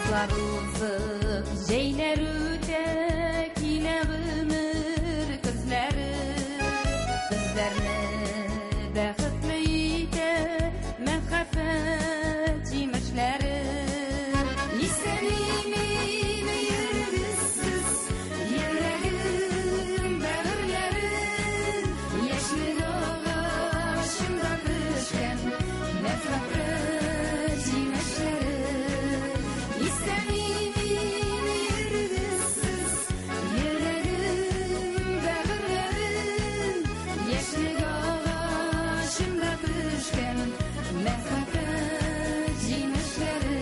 Kuşlar uzak, jeyler öte, kine gümür kızları. Kızlarını baxtlı ite, mehafet yemişleri. İstediğimin yürgüsüz, yüreğim bağırların. Yaşlı ağaçımda düşken, mehafet yemişleri.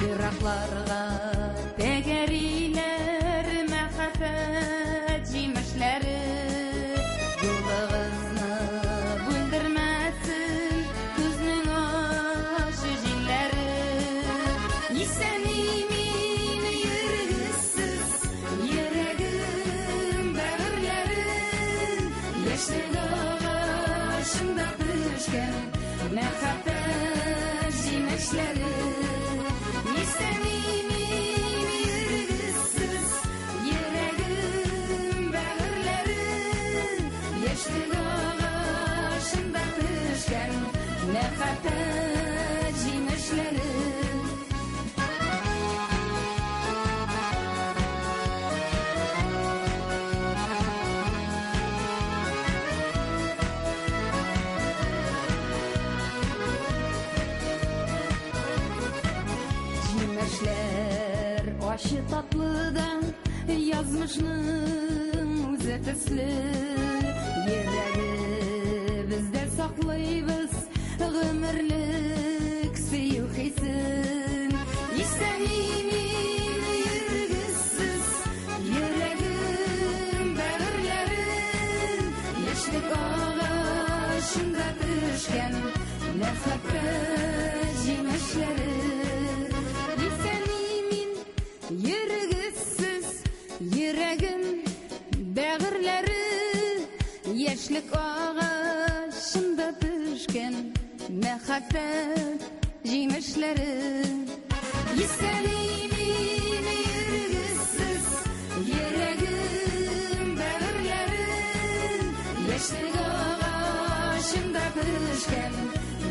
Yıraklarga tegeriler mehafet yemişleri. Yolağızını bildirmesin kızның aşı jilleri. İstediğimin yürgüsüz, yüreğim bağırların. Yaşlı ağaçımda düşken mehafet yemişleri. İstediğimin yürgüsüz, yüreğim bağırların. Yaşlı ağaçımda düşken mehafet yemişleri. Aşı tatlıdan yazmışның özü tüslü. Yüreği bizde saklayız ömürlük süyü hisin. İstediğimin yürgüsüz, yüreğim bağırların. Yaşlık ağaçımda düşken mehafet yemişleri. Yürgüsüz, yüreğim bağırları. Yaşlık ağaçımda düşken mehafet yemişleri. İstediğimin yürgüsüz, yüreğim bağırların. Yaşlık ağaçımda düşken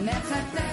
mehafet